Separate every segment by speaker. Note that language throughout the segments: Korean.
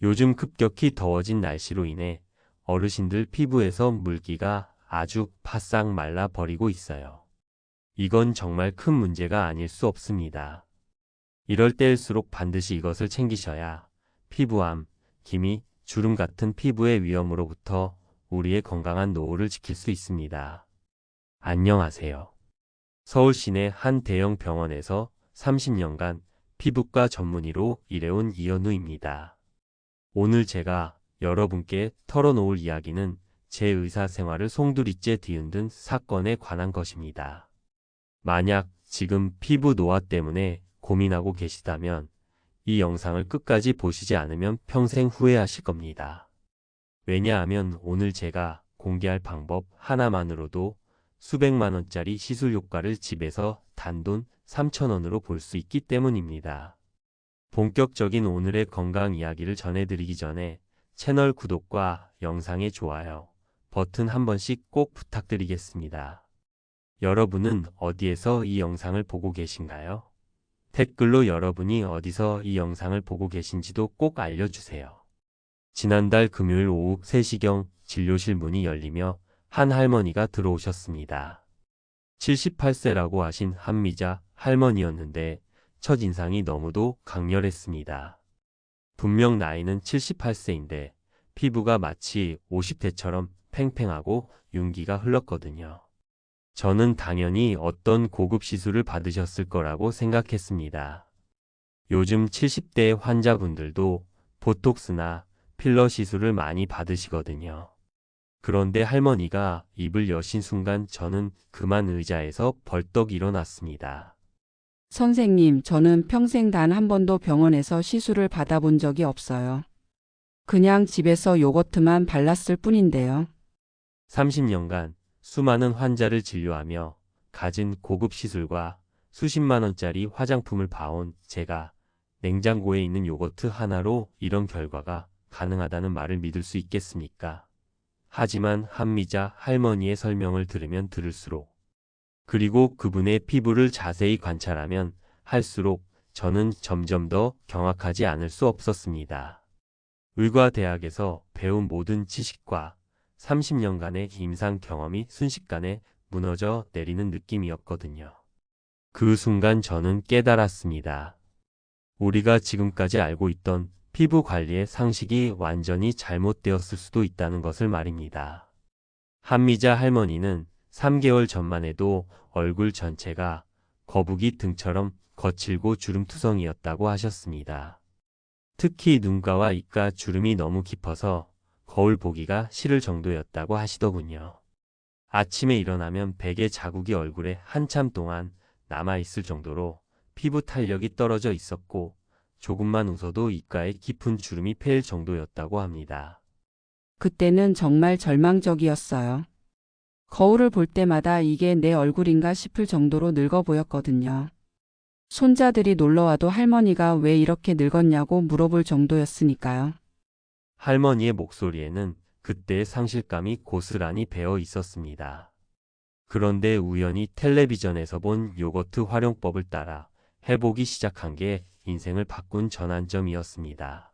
Speaker 1: 요즘 급격히 더워진 날씨로 인해 어르신들 피부에서 물기가 아주 바싹 말라 버리고 있어요. 이건 정말 큰 문제가 아닐 수 없습니다. 이럴 때일수록 반드시 이것을 챙기셔야 피부암, 기미, 주름 같은 피부의 위험으로부터 우리의 건강한 노후를 지킬 수 있습니다. 안녕하세요. 서울 시내 한 대형 병원에서 30년간 피부과 전문의로 일해온 이현우입니다. 오늘 제가 여러분께 털어놓을 이야기는 제 의사 생활을 송두리째 뒤흔든 사건에 관한 것입니다. 만약 지금 피부 노화 때문에 고민하고 계시다면 이 영상을 끝까지 보시지 않으면 평생 후회하실 겁니다. 왜냐하면 오늘 제가 공개할 방법 하나만으로도 수백만 원짜리 시술 효과를 집에서 단돈 3,000원으로 볼 수 있기 때문입니다. 본격적인 오늘의 건강 이야기를 전해드리기 전에 채널 구독과 영상의 좋아요 버튼 한 번씩 꼭 부탁드리겠습니다. 여러분은 어디에서 이 영상을 보고 계신가요? 댓글로 여러분이 어디서 이 영상을 보고 계신지도 꼭 알려주세요. 지난달 금요일 오후 3시경 진료실 문이 열리며 한 할머니가 들어오셨습니다. 78세라고 하신 한미자 할머니였는데 첫인상이 너무도 강렬했습니다. 분명 나이는 78세인데 피부가 마치 50대처럼 팽팽하고 윤기가 흘렀거든요. 저는 당연히 어떤 고급 시술을 받으셨을 거라고 생각했습니다. 요즘 70대 환자분들도 보톡스나 필러 시술을 많이 받으시거든요. 그런데 할머니가 입을 여신 순간 저는 그만 의자에서 벌떡 일어났습니다.
Speaker 2: 선생님, 저는 평생 단 한 번도 병원에서 시술을 받아본 적이 없어요. 그냥 집에서 요거트만 발랐을 뿐인데요.
Speaker 1: 30년간 수많은 환자를 진료하며 가진 고급 시술과 수십만 원짜리 화장품을 봐온 제가 냉장고에 있는 요거트 하나로 이런 결과가 가능하다는 말을 믿을 수 있겠습니까? 하지만 한미자 할머니의 설명을 들으면 들을수록 그리고 그분의 피부를 자세히 관찰하면 할수록 저는 점점 더 경악하지 않을 수 없었습니다. 의과대학에서 배운 모든 지식과 30년간의 임상 경험이 순식간에 무너져 내리는 느낌이었거든요. 그 순간 저는 깨달았습니다. 우리가 지금까지 알고 있던 피부 관리의 상식이 완전히 잘못되었을 수도 있다는 것을 말입니다. 한미자 할머니는 3개월 전만 해도 얼굴 전체가 거북이 등처럼 거칠고 주름투성이었다고 하셨습니다. 특히 눈가와 입가 주름이 너무 깊어서 거울 보기가 싫을 정도였다고 하시더군요. 아침에 일어나면 베개 자국이 얼굴에 한참 동안 남아있을 정도로 피부 탄력이 떨어져 있었고 조금만 웃어도 입가에 깊은 주름이 패일 정도였다고 합니다.
Speaker 2: 그때는 정말 절망적이었어요. 거울을 볼 때마다 이게 내 얼굴인가 싶을 정도로 늙어 보였거든요. 손자들이 놀러와도 할머니가 왜 이렇게 늙었냐고 물어볼 정도였으니까요.
Speaker 1: 할머니의 목소리에는 그때의 상실감이 고스란히 배어 있었습니다. 그런데 우연히 텔레비전에서 본 요거트 활용법을 따라 해보기 시작한 게 인생을 바꾼 전환점이었습니다.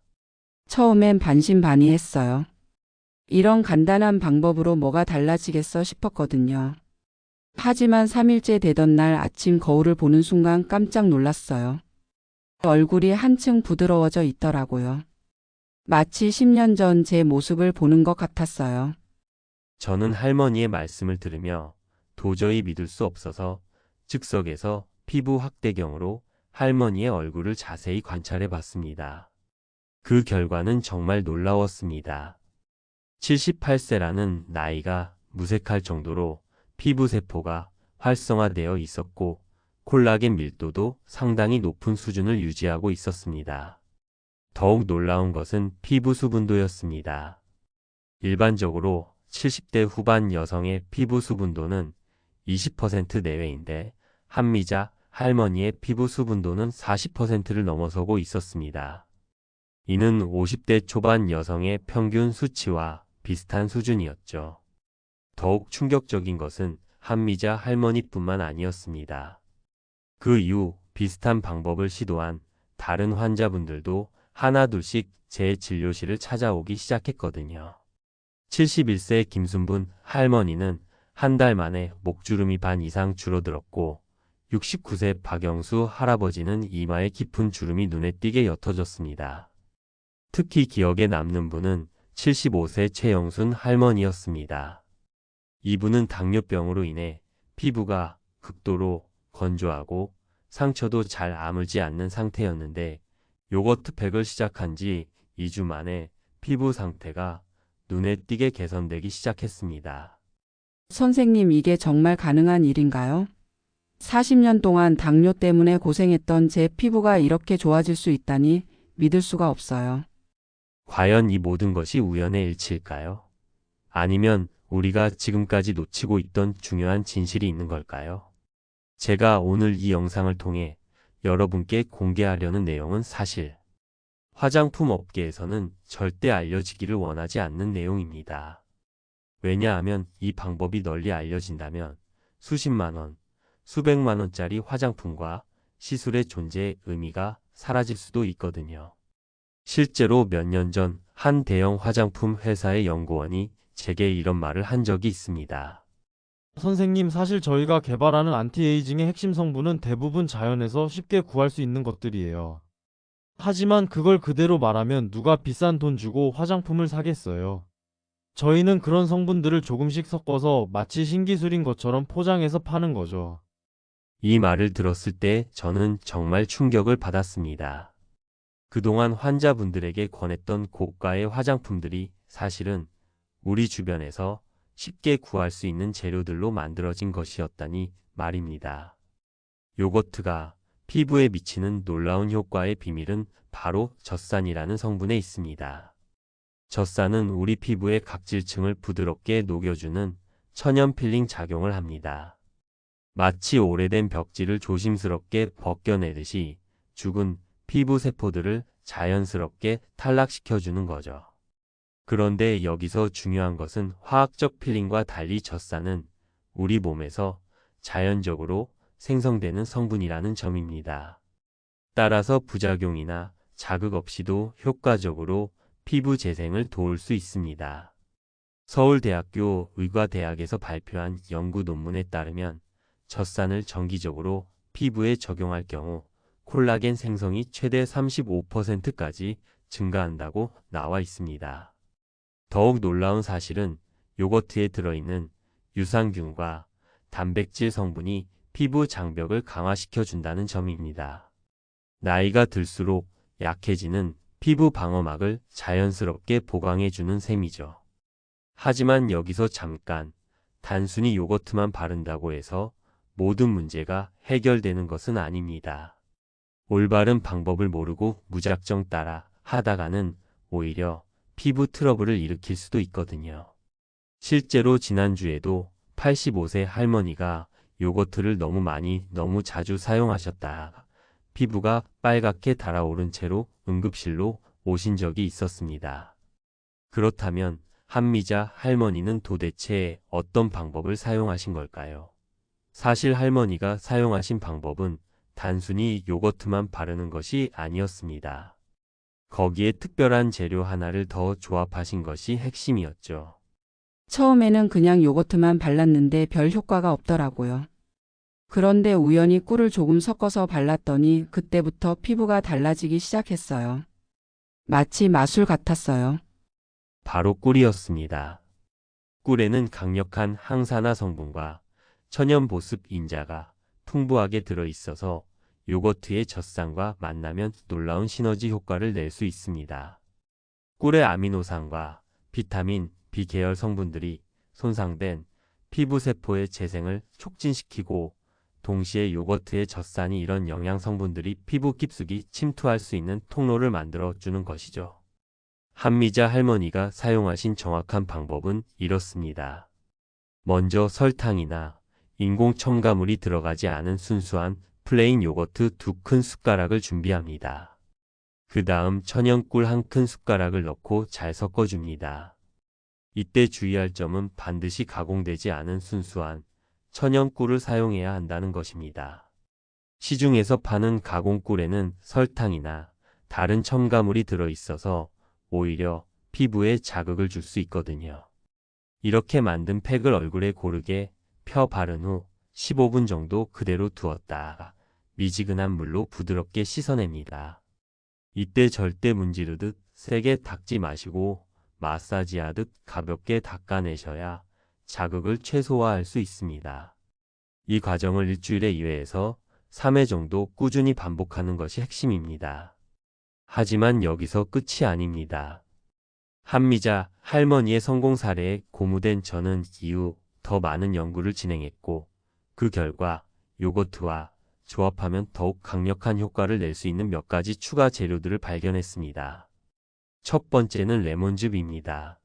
Speaker 2: 처음엔 반신반의했어요. 이런 간단한 방법으로 뭐가 달라지겠어 싶었거든요. 하지만 3일째 되던 날 아침 거울을 보는 순간 깜짝 놀랐어요. 얼굴이 한층 부드러워져 있더라고요. 마치 10년 전 제 모습을 보는 것 같았어요.
Speaker 1: 저는 할머니의 말씀을 들으며 도저히 믿을 수 없어서 즉석에서 피부 확대경으로 할머니의 얼굴을 자세히 관찰해 봤습니다. 그 결과는 정말 놀라웠습니다. 78세라는 나이가 무색할 정도로 피부 세포가 활성화되어 있었고 콜라겐 밀도도 상당히 높은 수준을 유지하고 있었습니다. 더욱 놀라운 것은 피부 수분도였습니다. 일반적으로 70대 후반 여성의 피부 수분도는 20% 내외인데 한미자 할머니의 피부 수분도는 40%를 넘어서고 있었습니다. 이는 50대 초반 여성의 평균 수치와 비슷한 수준이었죠. 더욱 충격적인 것은 한미자 할머니뿐만 아니었습니다. 그 이후 비슷한 방법을 시도한 다른 환자분들도 하나둘씩 제 진료실을 찾아오기 시작했거든요. 71세 김순분 할머니는 한 달 만에 목주름이 반 이상 줄어들었고 69세 박영수 할아버지는 이마에 깊은 주름이 눈에 띄게 옅어졌습니다. 특히 기억에 남는 분은 75세 최영순 할머니였습니다. 이분은 당뇨병으로 인해 피부가 극도로 건조하고 상처도 잘 아물지 않는 상태였는데 요거트팩을 시작한 지 2주 만에 피부 상태가 눈에 띄게 개선되기 시작했습니다.
Speaker 2: 선생님, 이게 정말 가능한 일인가요? 40년 동안 당뇨 때문에 고생했던 제 피부가 이렇게 좋아질 수 있다니 믿을 수가 없어요.
Speaker 1: 과연 이 모든 것이 우연의 일치일까요? 아니면 우리가 지금까지 놓치고 있던 중요한 진실이 있는 걸까요? 제가 오늘 이 영상을 통해 여러분께 공개하려는 내용은 사실 화장품 업계에서는 절대 알려지기를 원하지 않는 내용입니다. 왜냐하면 이 방법이 널리 알려진다면 수십만 원, 수백만 원짜리 화장품과 시술의 존재의 의미가 사라질 수도 있거든요. 실제로 몇 년 전 한 대형 화장품 회사의 연구원이 제게 이런 말을 한 적이 있습니다.
Speaker 3: 선생님, 사실 저희가 개발하는 안티에이징의 핵심 성분은 대부분 자연에서 쉽게 구할 수 있는 것들이에요. 하지만 그걸 그대로 말하면 누가 비싼 돈 주고 화장품을 사겠어요. 저희는 그런 성분들을 조금씩 섞어서 마치 신기술인 것처럼 포장해서 파는 거죠.
Speaker 1: 이 말을 들었을 때 저는 정말 충격을 받았습니다. 그동안 환자분들에게 권했던 고가의 화장품들이 사실은 우리 주변에서 쉽게 구할 수 있는 재료들로 만들어진 것이었다니 말입니다. 요거트가 피부에 미치는 놀라운 효과의 비밀은 바로 젖산이라는 성분에 있습니다. 젖산은 우리 피부의 각질층을 부드럽게 녹여주는 천연 필링 작용을 합니다. 마치 오래된 벽지를 조심스럽게 벗겨내듯이 죽은 피부 세포들을 자연스럽게 탈락시켜주는 거죠. 그런데 여기서 중요한 것은 화학적 필링과 달리 젖산은 우리 몸에서 자연적으로 생성되는 성분이라는 점입니다. 따라서 부작용이나 자극 없이도 효과적으로 피부 재생을 도울 수 있습니다. 서울대학교 의과대학에서 발표한 연구 논문에 따르면 젖산을 정기적으로 피부에 적용할 경우 콜라겐 생성이 최대 35%까지 증가한다고 나와 있습니다. 더욱 놀라운 사실은 요거트에 들어있는 유산균과 단백질 성분이 피부 장벽을 강화시켜 준다는 점입니다. 나이가 들수록 약해지는 피부 방어막을 자연스럽게 보강해 주는 셈이죠. 하지만 여기서 잠깐, 단순히 요거트만 바른다고 해서 모든 문제가 해결되는 것은 아닙니다. 올바른 방법을 모르고 무작정 따라 하다가는 오히려 피부 트러블을 일으킬 수도 있거든요. 실제로 지난주에도 85세 할머니가 요거트를 너무 자주 사용하셨다. 피부가 빨갛게 달아오른 채로 응급실로 오신 적이 있었습니다. 그렇다면 한미자 할머니는 도대체 어떤 방법을 사용하신 걸까요? 사실 할머니가 사용하신 방법은 단순히 요거트만 바르는 것이 아니었습니다. 거기에 특별한 재료 하나를 더 조합하신 것이 핵심이었죠.
Speaker 2: 처음에는 그냥 요거트만 발랐는데 별 효과가 없더라고요. 그런데 우연히 꿀을 조금 섞어서 발랐더니 그때부터 피부가 달라지기 시작했어요. 마치 마술 같았어요.
Speaker 1: 바로 꿀이었습니다. 꿀에는 강력한 항산화 성분과 천연 보습 인자가 풍부하게 들어있어서 요거트의 젖산과 만나면 놀라운 시너지 효과를 낼 수 있습니다. 꿀의 아미노산과 비타민, B 계열 성분들이 손상된 피부 세포의 재생을 촉진시키고 동시에 요거트의 젖산이 이런 영양 성분들이 피부 깊숙이 침투할 수 있는 통로를 만들어 주는 것이죠. 한미자 할머니가 사용하신 정확한 방법은 이렇습니다. 먼저 설탕이나 인공 첨가물이 들어가지 않은 순수한 플레인 요거트 2큰 숟가락을 준비합니다. 그 다음 천연 꿀 1큰 숟가락을 넣고 잘 섞어줍니다. 이때 주의할 점은 반드시 가공되지 않은 순수한 천연 꿀을 사용해야 한다는 것입니다. 시중에서 파는 가공 꿀에는 설탕이나 다른 첨가물이 들어있어서 오히려 피부에 자극을 줄 수 있거든요. 이렇게 만든 팩을 얼굴에 고르게 펴 바른 후 15분 정도 그대로 두었다가 미지근한 물로 부드럽게 씻어냅니다. 이때 절대 문지르듯 세게 닦지 마시고 마사지하듯 가볍게 닦아내셔야 자극을 최소화할 수 있습니다. 이 과정을 일주일에 2회에서 3회 정도 꾸준히 반복하는 것이 핵심입니다. 하지만 여기서 끝이 아닙니다. 한미자 할머니의 성공 사례에 고무된 저는 이후 더 많은 연구를 진행했고 그 결과 요거트와 조합하면 더욱 강력한 효과를 낼 수 있는 몇 가지 추가 재료들을 발견했습니다. 첫 번째는 레몬즙입니다.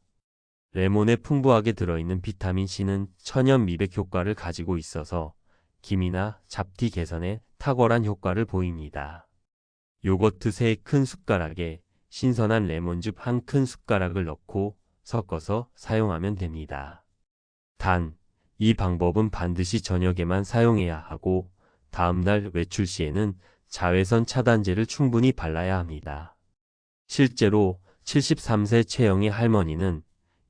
Speaker 1: 레몬에 풍부하게 들어있는 비타민 C는 천연 미백 효과를 가지고 있어서 기미나 잡티 개선에 탁월한 효과를 보입니다. 요거트 3큰 숟가락에 신선한 레몬즙 1큰 숟가락을 넣고 섞어서 사용하면 됩니다. 단, 이 방법은 반드시 저녁에만 사용해야 하고 다음날 외출 시에는 자외선 차단제를 충분히 발라야 합니다. 실제로 73세 최영희 할머니는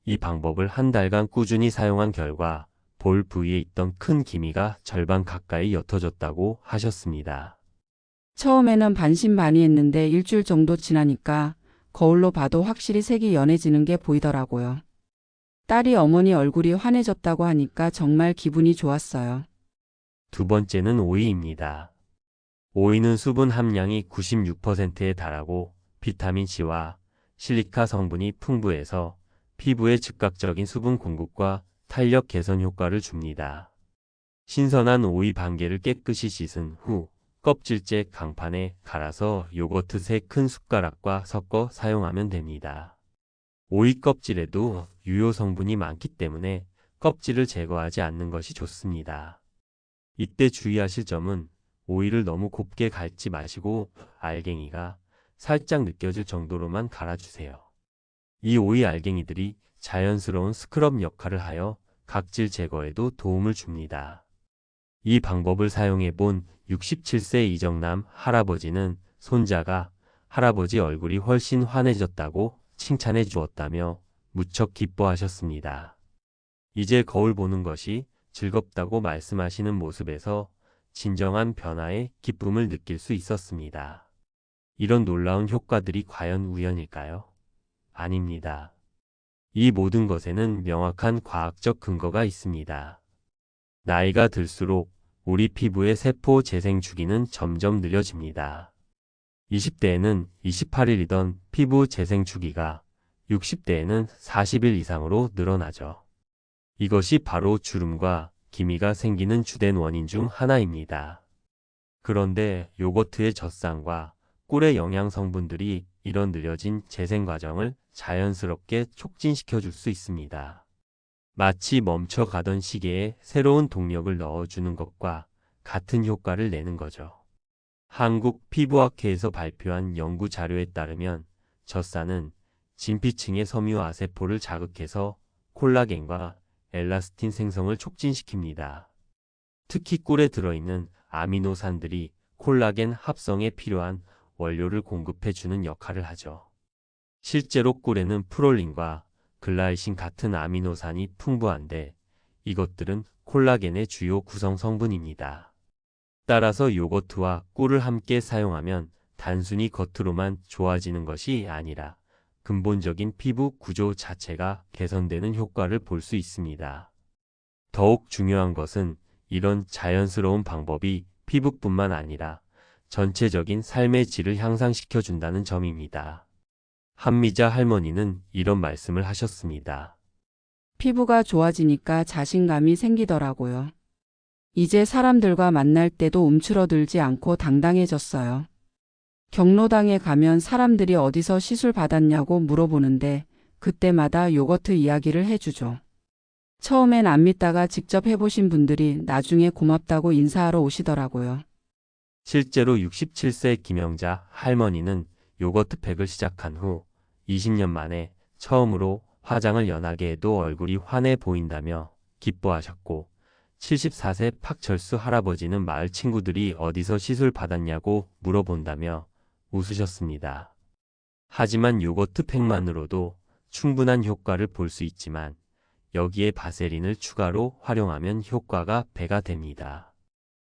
Speaker 1: 이 방법을 한 달간 꾸준히 사용한 결과 볼 부위에 있던 큰 기미가 절반 가까이 옅어졌다고 하셨습니다.
Speaker 2: 처음에는 반신반의했는데 일주일 정도 지나니까 거울로 봐도 확실히 색이 연해지는 게 보이더라고요. 딸이 어머니 얼굴이 환해졌다고 하니까 정말 기분이 좋았어요.
Speaker 1: 두 번째는 오이입니다. 오이는 수분 함량이 96%에 달하고 비타민 C와 실리카 성분이 풍부해서 피부에 즉각적인 수분 공급과 탄력 개선 효과를 줍니다. 신선한 오이 반개를 깨끗이 씻은 후 껍질째 강판에 갈아서 요거트 3큰 숟가락과 섞어 사용하면 됩니다. 오이 껍질에도 유효 성분이 많기 때문에 껍질을 제거하지 않는 것이 좋습니다. 이때 주의하실 점은 오이를 너무 곱게 갈지 마시고 알갱이가 살짝 느껴질 정도로만 갈아주세요. 이 오이 알갱이들이 자연스러운 스크럽 역할을 하여 각질 제거에도 도움을 줍니다. 이 방법을 사용해 본 67세 이정남 할아버지는 손자가 할아버지 얼굴이 훨씬 환해졌다고 칭찬해 주었다며 무척 기뻐하셨습니다. 이제 거울 보는 것이 즐겁다고 말씀하시는 모습에서 진정한 변화의 기쁨을 느낄 수 있었습니다. 이런 놀라운 효과들이 과연 우연일까요? 아닙니다. 이 모든 것에는 명확한 과학적 근거가 있습니다. 나이가 들수록 우리 피부의 세포 재생 주기는 점점 느려집니다. 20대에는 28일이던 피부 재생 주기가 60대에는 40일 이상으로 늘어나죠. 이것이 바로 주름과 기미가 생기는 주된 원인 중 하나입니다. 그런데 요거트의 젖산과 꿀의 영양 성분들이 이런 느려진 재생 과정을 자연스럽게 촉진시켜 줄 수 있습니다. 마치 멈춰가던 시계에 새로운 동력을 넣어주는 것과 같은 효과를 내는 거죠. 한국 피부학회에서 발표한 연구 자료에 따르면 젖산은 진피층의 섬유아세포를 자극해서 콜라겐과 엘라스틴 생성을 촉진시킵니다. 특히 꿀에 들어있는 아미노산들이 콜라겐 합성에 필요한 원료를 공급해주는 역할을 하죠. 실제로 꿀에는 프롤린과 글라이신 같은 아미노산이 풍부한데 이것들은 콜라겐의 주요 구성 성분입니다. 따라서 요거트와 꿀을 함께 사용하면 단순히 겉으로만 좋아지는 것이 아니라 근본적인 피부 구조 자체가 개선되는 효과를 볼 수 있습니다. 더욱 중요한 것은 이런 자연스러운 방법이 피부뿐만 아니라 전체적인 삶의 질을 향상시켜준다는 점입니다. 한미자 할머니는 이런 말씀을 하셨습니다.
Speaker 2: 피부가 좋아지니까 자신감이 생기더라고요. 이제 사람들과 만날 때도 움츠러들지 않고 당당해졌어요. 경로당에 가면 사람들이 어디서 시술 받았냐고 물어보는데 그때마다 요거트 이야기를 해주죠. 처음엔 안 믿다가 직접 해보신 분들이 나중에 고맙다고 인사하러 오시더라고요.
Speaker 1: 실제로 67세 김영자 할머니는 요거트 팩을 시작한 후 20년 만에 처음으로 화장을 연하게 해도 얼굴이 환해 보인다며 기뻐하셨고 74세 박철수 할아버지는 마을 친구들이 어디서 시술 받았냐고 물어본다며 웃으셨습니다. 하지만 요거트 팩만으로도 충분한 효과를 볼 수 있지만 여기에 바세린을 추가로 활용하면 효과가 배가 됩니다.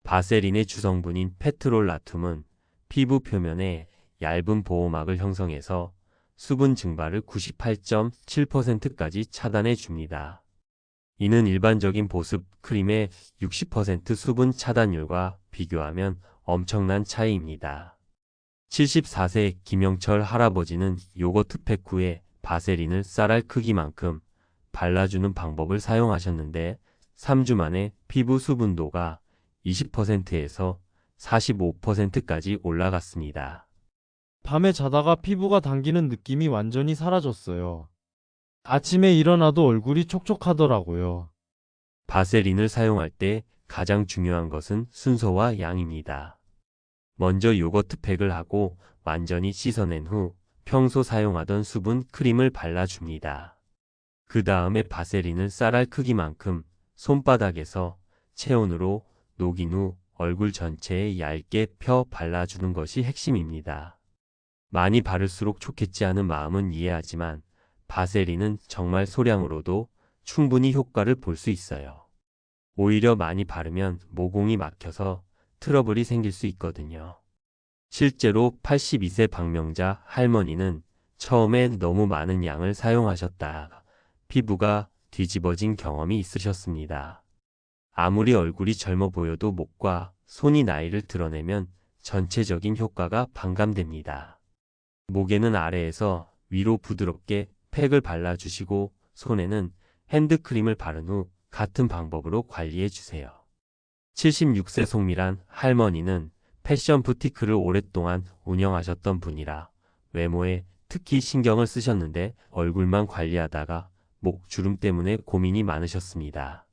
Speaker 1: 바세린의 주성분인 페트롤라툼은 피부 표면에 얇은 보호막을 형성해서 수분 증발을 98.7%까지 차단해 줍니다. 이는 일반적인 보습 크림의 60% 수분 차단율과 비교하면 엄청난 차이입니다. 74세 김영철 할아버지는 요거트 팩 후에 바세린을 쌀알 크기만큼 발라주는 방법을 사용하셨는데 3주 만에 피부 수분도가 20%에서 45%까지 올라갔습니다.
Speaker 3: 밤에 자다가 피부가 당기는 느낌이 완전히 사라졌어요. 아침에 일어나도 얼굴이 촉촉하더라고요.
Speaker 1: 바세린을 사용할 때 가장 중요한 것은 순서와 양입니다. 먼저 요거트 팩을 하고 완전히 씻어낸 후 평소 사용하던 수분 크림을 발라줍니다. 그 다음에 바세린을 쌀알 크기만큼 손바닥에서 체온으로 녹인 후 얼굴 전체에 얇게 펴 발라주는 것이 핵심입니다. 많이 바를수록 좋겠지 하는 마음은 이해하지만 바세린은 정말 소량으로도 충분히 효과를 볼 수 있어요. 오히려 많이 바르면 모공이 막혀서 트러블이 생길 수 있거든요. 실제로 82세 박명자 할머니는 처음에 너무 많은 양을 사용하셨다. 피부가 뒤집어진 경험이 있으셨습니다. 아무리 얼굴이 젊어 보여도 목과 손이 나이를 드러내면 전체적인 효과가 반감됩니다. 목에는 아래에서 위로 부드럽게 팩을 발라주시고 손에는 핸드크림을 바른 후 같은 방법으로 관리해주세요. 76세 송미란 할머니는 패션 부티크를 오랫동안 운영하셨던 분이라 외모에 특히 신경을 쓰셨는데 얼굴만 관리하다가 목 주름 때문에 고민이 많으셨습니다.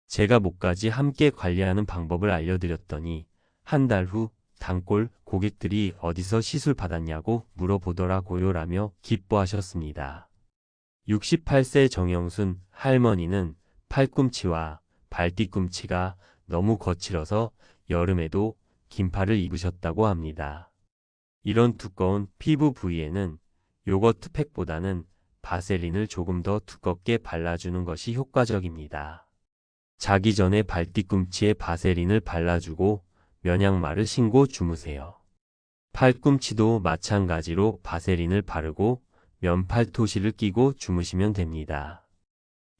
Speaker 1: 제가 목까지 함께 관리하는 방법을 알려드렸더니 한 달 후 단골 고객들이 어디서 시술 받았냐고 물어보더라고요 라며 기뻐하셨습니다. 68세 정영순 할머니는 팔꿈치와 발뒤꿈치가 너무 거칠어서 여름에도 긴팔을 입으셨다고 합니다. 이런 두꺼운 피부 부위에는 요거트 팩보다는 바세린을 조금 더 두껍게 발라주는 것이 효과적입니다. 자기 전에 발뒤꿈치에 바세린을 발라주고 면양말을 신고 주무세요. 팔꿈치도 마찬가지로 바세린을 바르고 면팔토시를 끼고 주무시면 됩니다.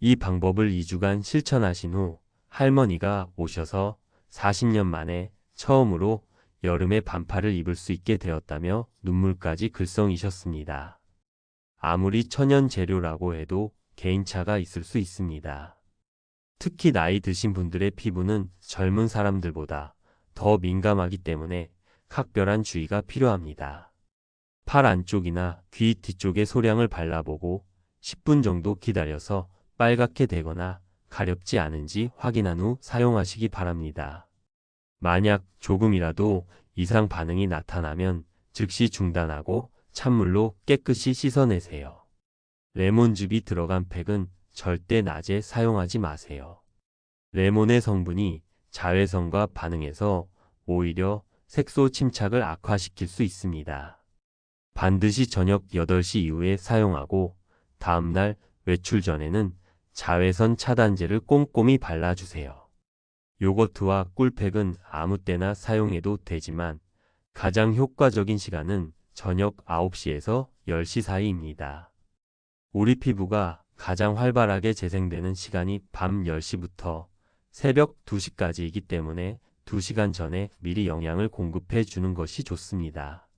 Speaker 1: 이 방법을 2주간 실천하신 후 할머니가 오셔서 40년 만에 처음으로 여름에 반팔을 입을 수 있게 되었다며 눈물까지 글썽이셨습니다. 아무리 천연 재료라고 해도 개인차가 있을 수 있습니다. 특히 나이 드신 분들의 피부는 젊은 사람들보다 더 민감하기 때문에 각별한 주의가 필요합니다. 팔 안쪽이나 귀 뒤쪽에 소량을 발라보고 10분 정도 기다려서 빨갛게 되거나 가렵지 않은지 확인한 후 사용하시기 바랍니다. 만약 조금이라도 이상 반응이 나타나면 즉시 중단하고 찬물로 깨끗이 씻어내세요. 레몬즙이 들어간 팩은 절대 낮에 사용하지 마세요. 레몬의 성분이 자외선과 반응해서 오히려 색소 침착을 악화시킬 수 있습니다. 반드시 저녁 8시 이후에 사용하고 다음날 외출 전에는 자외선 차단제를 꼼꼼히 발라주세요. 요거트와 꿀팩은 아무 때나 사용해도 되지만 가장 효과적인 시간은 저녁 9시에서 10시 사이입니다. 우리 피부가 가장 활발하게 재생되는 시간이 밤 10시부터 새벽 2시까지이기 때문에 2시간 전에 미리 영양을 공급해 주는 것이 좋습니다.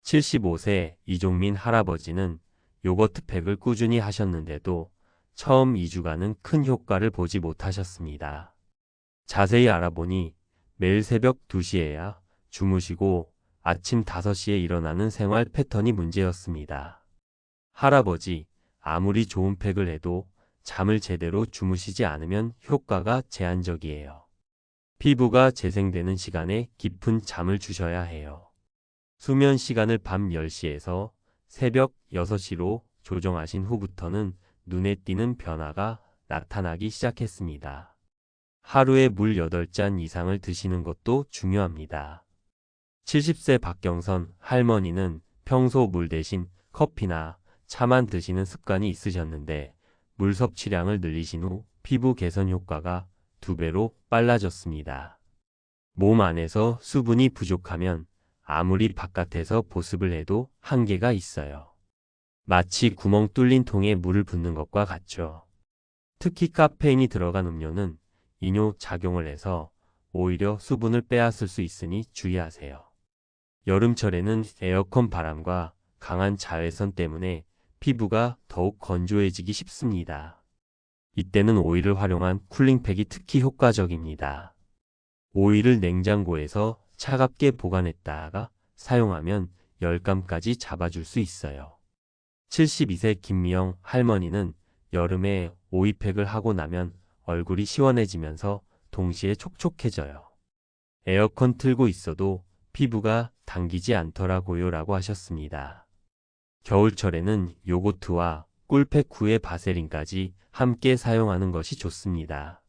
Speaker 1: 75세 이종민 할아버지는 요거트 팩을 꾸준히 하셨는데도 처음 2주간은 큰 효과를 보지 못하셨습니다. 자세히 알아보니 매일 새벽 2시에야 주무시고 아침 5시에 일어나는 생활 패턴이 문제였습니다. 할아버지, 아무리 좋은 팩을 해도 잠을 제대로 주무시지 않으면 효과가 제한적이에요. 피부가 재생되는 시간에 깊은 잠을 주셔야 해요. 수면 시간을 밤 10시에서 새벽 6시로 조정하신 후부터는 눈에 띄는 변화가 나타나기 시작했습니다. 하루에 물 8잔 이상을 드시는 것도 중요합니다. 70세 박경선 할머니는 평소 물 대신 커피나 차만 드시는 습관이 있으셨는데 물 섭취량을 늘리신 후 피부 개선 효과가 2배로 빨라졌습니다. 몸 안에서 수분이 부족하면 아무리 바깥에서 보습을 해도 한계가 있어요. 마치 구멍 뚫린 통에 물을 붓는 것과 같죠. 특히 카페인이 들어간 음료는 이뇨 작용을 해서 오히려 수분을 빼앗을 수 있으니 주의하세요. 여름철에는 에어컨 바람과 강한 자외선 때문에 피부가 더욱 건조해지기 쉽습니다. 이때는 오일을 활용한 쿨링팩이 특히 효과적입니다. 오일을 냉장고에서 차갑게 보관했다가 사용하면 열감까지 잡아줄 수 있어요. 72세 김미영 할머니는 여름에 오이팩을 하고 나면 얼굴이 시원해지면서 동시에 촉촉해져요. 에어컨 틀고 있어도 피부가 당기지 않더라고요 라고 하셨습니다. 겨울철에는 요거트와 꿀팩 후에 바세린까지 함께 사용하는 것이 좋습니다.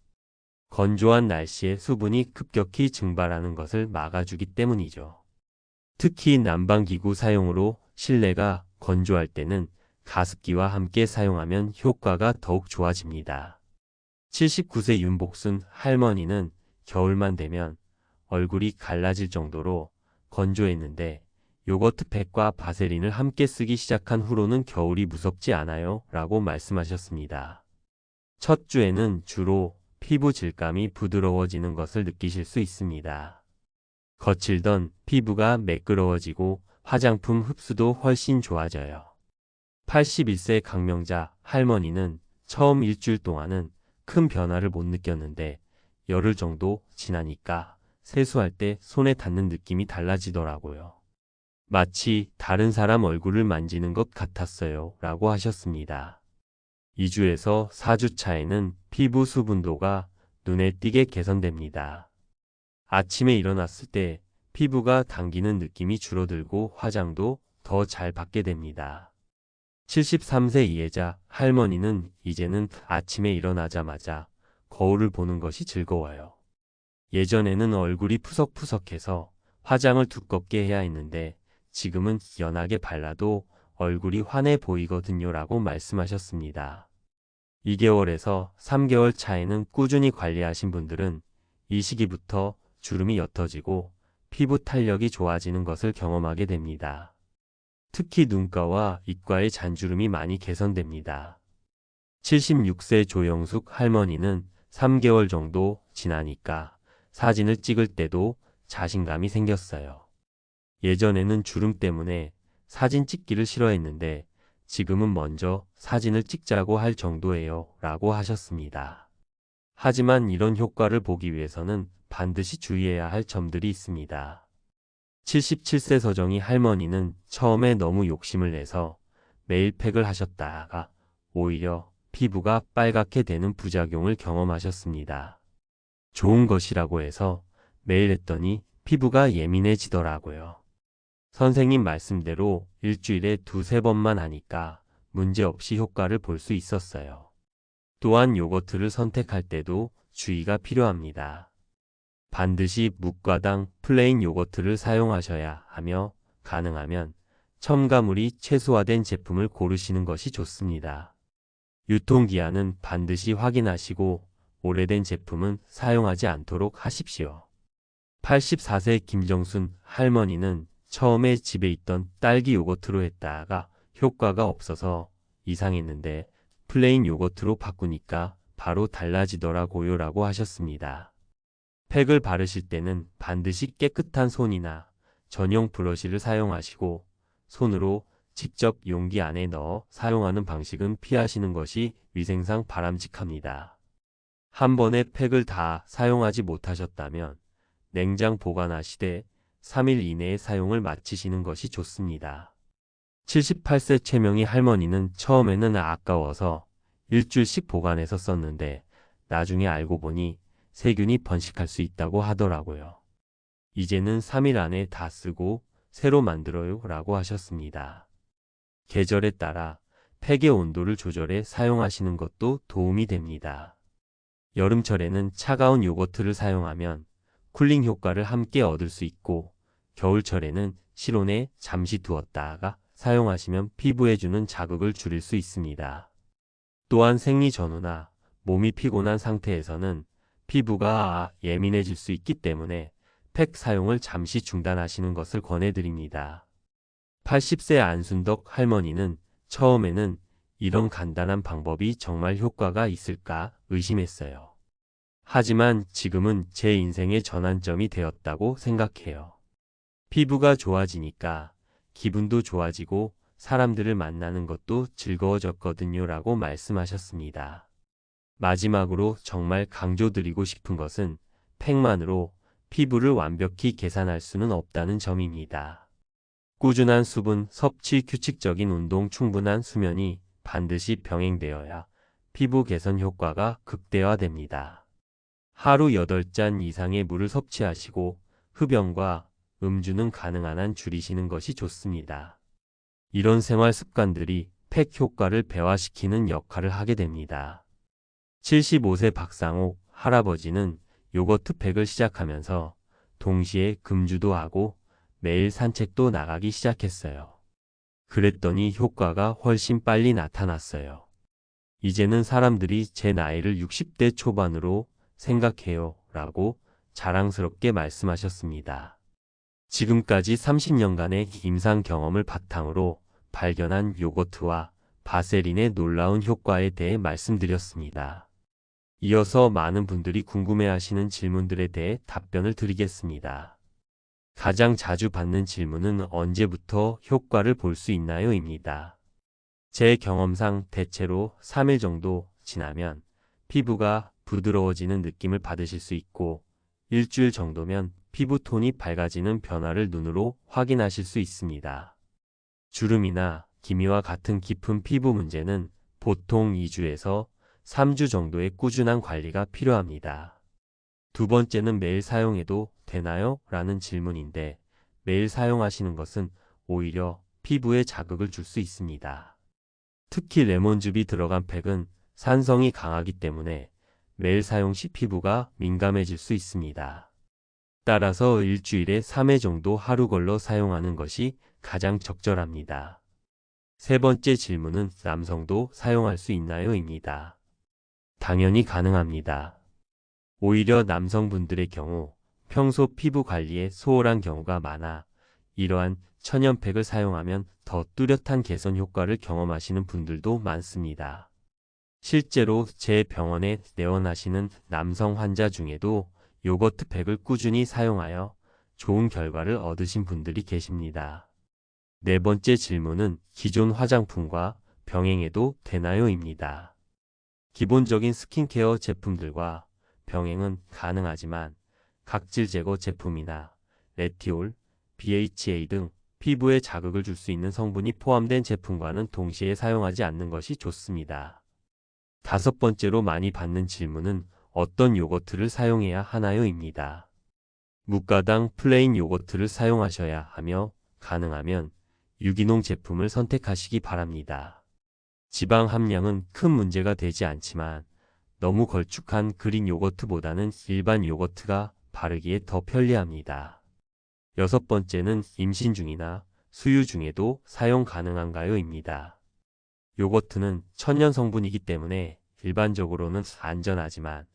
Speaker 1: 건조한 날씨에 수분이 급격히 증발하는 것을 막아주기 때문이죠. 특히 난방기구 사용으로 실내가 건조할 때는 가습기와 함께 사용하면 효과가 더욱 좋아집니다. 79세 윤복순 할머니는 겨울만 되면 얼굴이 갈라질 정도로 건조했는데 요거트 팩과 바세린을 함께 쓰기 시작한 후로는 겨울이 무섭지 않아요 라고 말씀하셨습니다. 첫 주에는 주로 피부 질감이 부드러워지는 것을 느끼실 수 있습니다. 거칠던 피부가 매끄러워지고 화장품 흡수도 훨씬 좋아져요. 81세 강명자 할머니는 처음 일주일 동안은 큰 변화를 못 느꼈는데 열흘 정도 지나니까 세수할 때 손에 닿는 느낌이 달라지더라고요. 마치 다른 사람 얼굴을 만지는 것 같았어요 라고 하셨습니다. 2주에서 4주 차에는 피부 수분도가 눈에 띄게 개선됩니다. 아침에 일어났을 때 피부가 당기는 느낌이 줄어들고 화장도 더 잘 받게 됩니다. 73세 이혜자 할머니는 이제는 아침에 일어나자마자 거울을 보는 것이 즐거워요. 예전에는 얼굴이 푸석푸석해서 화장을 두껍게 해야 했는데 지금은 연하게 발라도 얼굴이 환해 보이거든요 라고 말씀하셨습니다. 2개월에서 3개월 차에는 꾸준히 관리하신 분들은 이 시기부터 주름이 옅어지고 피부 탄력이 좋아지는 것을 경험하게 됩니다. 특히 눈가와 입가의 잔주름이 많이 개선됩니다. 76세 조영숙 할머니는 3개월 정도 지나니까 사진을 찍을 때도 자신감이 생겼어요. 예전에는 주름 때문에 사진 찍기를 싫어했는데 지금은 먼저 사진을 찍자고 할 정도예요 라고 하셨습니다. 하지만 이런 효과를 보기 위해서는 반드시 주의해야 할 점들이 있습니다. 77세 서정희 할머니는 처음에 너무 욕심을 내서 매일 팩을 하셨다가 오히려 피부가 빨갛게 되는 부작용을 경험하셨습니다. 좋은 것이라고 해서 매일 했더니 피부가 예민해지더라고요. 선생님 말씀대로 일주일에 2~3번만 하니까 문제없이 효과를 볼 수 있었어요. 또한 요거트를 선택할 때도 주의가 필요합니다. 반드시 무가당 플레인 요거트를 사용하셔야 하며 가능하면 첨가물이 최소화된 제품을 고르시는 것이 좋습니다. 유통기한은 반드시 확인하시고 오래된 제품은 사용하지 않도록 하십시오. 84세 김정순 할머니는 처음에 집에 있던 딸기 요거트로 했다가 효과가 없어서 이상했는데 플레인 요거트로 바꾸니까 바로 달라지더라고요 라고 하셨습니다. 팩을 바르실 때는 반드시 깨끗한 손이나 전용 브러쉬를 사용하시고 손으로 직접 용기 안에 넣어 사용하는 방식은 피하시는 것이 위생상 바람직합니다. 한 번에 팩을 다 사용하지 못하셨다면 냉장 보관하시되 3일 이내에 사용을 마치시는 것이 좋습니다. 78세 최명희 할머니는 처음에는 아까워서 일주일씩 보관해서 썼는데 나중에 알고 보니 세균이 번식할 수 있다고 하더라고요. 이제는 3일 안에 다 쓰고 새로 만들어요 라고 하셨습니다. 계절에 따라 팩의 온도를 조절해 사용하시는 것도 도움이 됩니다. 여름철에는 차가운 요거트를 사용하면 쿨링 효과를 함께 얻을 수 있고 겨울철에는 실온에 잠시 두었다가 사용하시면 피부에 주는 자극을 줄일 수 있습니다. 또한 생리 전후나 몸이 피곤한 상태에서는 피부가 예민해질 수 있기 때문에 팩 사용을 잠시 중단하시는 것을 권해드립니다. 80세 안순덕 할머니는 처음에는 이런 간단한 방법이 정말 효과가 있을까 의심했어요. 하지만 지금은 제 인생의 전환점이 되었다고 생각해요. 피부가 좋아지니까 기분도 좋아지고 사람들을 만나는 것도 즐거워졌거든요 라고 말씀하셨습니다. 마지막으로 정말 강조드리고 싶은 것은 팩만으로 피부를 완벽히 개선할 수는 없다는 점입니다. 꾸준한 수분 섭취, 규칙적인 운동, 충분한 수면이 반드시 병행되어야 피부 개선 효과가 극대화됩니다. 하루 8잔 이상의 물을 섭취하시고 흡연과 음주는 가능한 한 줄이시는 것이 좋습니다. 이런 생활 습관들이 팩 효과를 배화시키는 역할을 하게 됩니다. 75세 박상옥 할아버지는 요거트 팩을 시작하면서 동시에 금주도 하고 매일 산책도 나가기 시작했어요. 그랬더니 효과가 훨씬 빨리 나타났어요. 이제는 사람들이 제 나이를 60대 초반으로 생각해요 라고 자랑스럽게 말씀하셨습니다. 지금까지 30년간의 임상 경험을 바탕으로 발견한 요거트와 바세린의 놀라운 효과에 대해 말씀드렸습니다. 이어서 많은 분들이 궁금해하시는 질문들에 대해 답변을 드리겠습니다. 가장 자주 받는 질문은 언제부터 효과를 볼 수 있나요? 입니다. 제 경험상 대체로 3일 정도 지나면 피부가 부드러워지는 느낌을 받으실 수 있고 일주일 정도면 피부톤이 밝아지는 변화를 눈으로 확인하실 수 있습니다. 주름이나 기미와 같은 깊은 피부 문제는 보통 2주에서 3주 정도의 꾸준한 관리가 필요합니다. 두 번째는 매일 사용해도 되나요? 라는 질문인데 매일 사용하시는 것은 오히려 피부에 자극을 줄 수 있습니다. 특히 레몬즙이 들어간 팩은 산성이 강하기 때문에 매일 사용 시 피부가 민감해질 수 있습니다. 따라서 일주일에 3회 정도 하루 걸러 사용하는 것이 가장 적절합니다. 세 번째 질문은 남성도 사용할 수 있나요? 입니다. 당연히 가능합니다. 오히려 남성분들의 경우 평소 피부 관리에 소홀한 경우가 많아 이러한 천연팩을 사용하면 더 뚜렷한 개선 효과를 경험하시는 분들도 많습니다. 실제로 제 병원에 내원하시는 남성 환자 중에도 요거트 팩을 꾸준히 사용하여 좋은 결과를 얻으신 분들이 계십니다. 네 번째 질문은 기존 화장품과 병행해도 되나요? 입니다. 기본적인 스킨케어 제품들과 병행은 가능하지만 각질 제거 제품이나 레티올, BHA 등 피부에 자극을 줄 수 있는 성분이 포함된 제품과는 동시에 사용하지 않는 것이 좋습니다. 다섯 번째로 많이 받는 질문은 어떤 요거트를 사용해야 하나요? 입니다. 무가당 플레인 요거트를 사용하셔야 하며 가능하면 유기농 제품을 선택하시기 바랍니다. 지방 함량은 큰 문제가 되지 않지만 너무 걸쭉한 그릭 요거트보다는 일반 요거트가 바르기에 더 편리합니다. 여섯 번째는 임신 중이나 수유 중에도 사용 가능한가요? 입니다. 요거트는 천연 성분이기 때문에 일반적으로는 안전하지만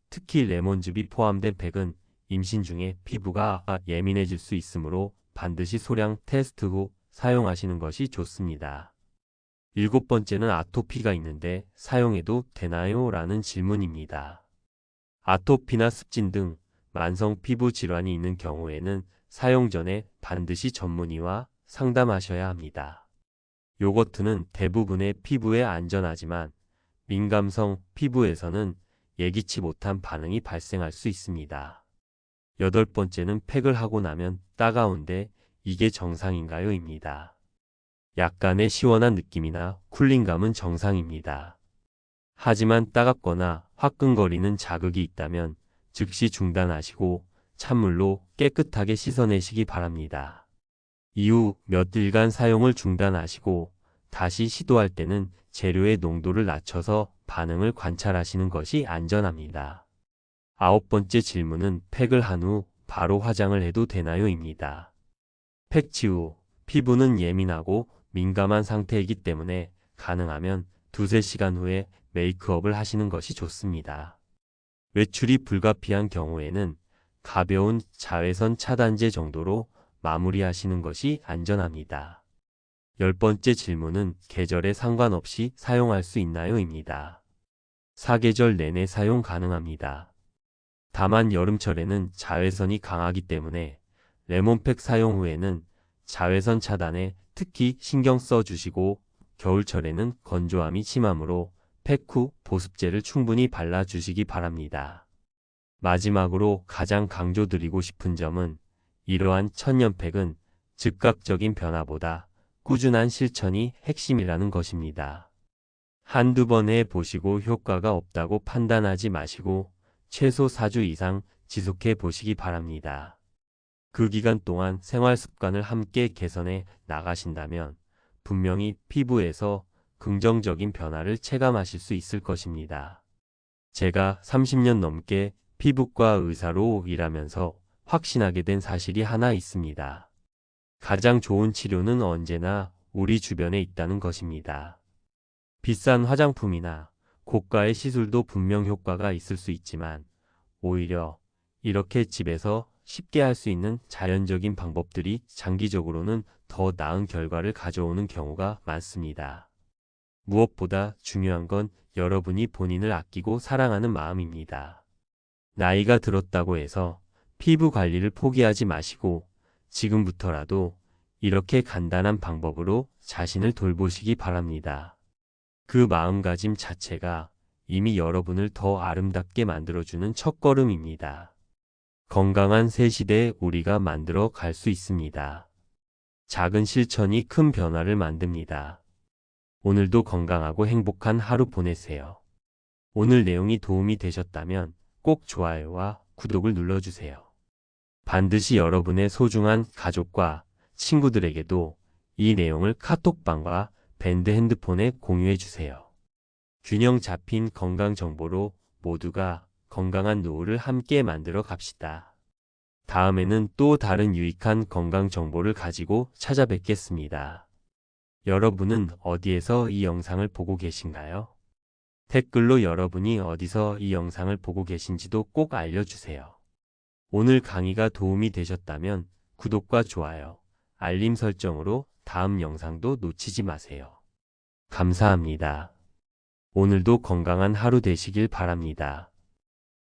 Speaker 1: 특히 레몬즙이 포함된 팩은 임신 중에 피부가 예민해질 수 있으므로 반드시 소량 테스트 후 사용하시는 것이 좋습니다. 일곱 번째는 아토피가 있는데 사용해도 되나요? 라는 질문입니다. 아토피나 습진 등 만성 피부 질환이 있는 경우에는 사용 전에 반드시 전문의와 상담하셔야 합니다. 요거트는 대부분의 피부에 안전하지만 민감성 피부에서는 예기치 못한 반응이 발생할 수 있습니다. 여덟 번째는 팩을 하고 나면 따가운데 이게 정상인가요? 입니다. 약간의 시원한 느낌이나 쿨링감은 정상입니다. 하지만 따갑거나 화끈거리는 자극이 있다면 즉시 중단하시고 찬물로 깨끗하게 씻어내시기 바랍니다. 이후 몇 일간 사용을 중단하시고 다시 시도할 때는 재료의 농도를 낮춰서 반응을 관찰하시는 것이 안전합니다. 아홉 번째 질문은 팩을 한 후 바로 화장을 해도 되나요? 입니다. 패치 후 피부는 예민하고 민감한 상태이기 때문에 가능하면 2~3시간 후에 메이크업을 하시는 것이 좋습니다. 외출이 불가피한 경우에는 가벼운 자외선 차단제 정도로 마무리하시는 것이 안전합니다. 10번째 질문은 계절에 상관없이 사용할 수 있나요?입니다. 사계절 내내 사용 가능합니다. 다만 여름철에는 자외선이 강하기 때문에 레몬팩 사용 후에는 자외선 차단에 특히 신경 써 주시고 겨울철에는 건조함이 심하므로 팩 후 보습제를 충분히 발라주시기 바랍니다. 마지막으로 가장 강조드리고 싶은 점은 이러한 천년팩은 즉각적인 변화보다 꾸준한 실천이 핵심이라는 것입니다. 한두 번 해보시고 효과가 없다고 판단하지 마시고 최소 4주 이상 지속해 보시기 바랍니다. 그 기간 동안 생활 습관을 함께 개선해 나가신다면 분명히 피부에서 긍정적인 변화를 체감하실 수 있을 것입니다. 제가 30년 넘게 피부과 의사로 일하면서 확신하게 된 사실이 하나 있습니다. 가장 좋은 치료는 언제나 우리 주변에 있다는 것입니다. 비싼 화장품이나 고가의 시술도 분명 효과가 있을 수 있지만 오히려 이렇게 집에서 쉽게 할 수 있는 자연적인 방법들이 장기적으로는 더 나은 결과를 가져오는 경우가 많습니다. 무엇보다 중요한 건 여러분이 본인을 아끼고 사랑하는 마음입니다. 나이가 들었다고 해서 피부 관리를 포기하지 마시고 지금부터라도 이렇게 간단한 방법으로 자신을 돌보시기 바랍니다. 그 마음가짐 자체가 이미 여러분을 더 아름답게 만들어주는 첫걸음입니다. 건강한 새 시대 우리가 만들어 갈 수 있습니다. 작은 실천이 큰 변화를 만듭니다. 오늘도 건강하고 행복한 하루 보내세요. 오늘 내용이 도움이 되셨다면 꼭 좋아요와 구독을 눌러주세요. 반드시 여러분의 소중한 가족과 친구들에게도 이 내용을 카톡방과 밴드 핸드폰에 공유해주세요. 균형 잡힌 건강 정보로 모두가 건강한 노후를 함께 만들어 갑시다. 다음에는 또 다른 유익한 건강 정보를 가지고 찾아뵙겠습니다. 여러분은 어디에서 이 영상을 보고 계신가요? 댓글로 여러분이 어디서 이 영상을 보고 계신지도 꼭 알려주세요. 오늘 강의가 도움이 되셨다면 구독과 좋아요, 알림 설정으로 다음 영상도 놓치지 마세요. 감사합니다. 오늘도 건강한 하루 되시길 바랍니다.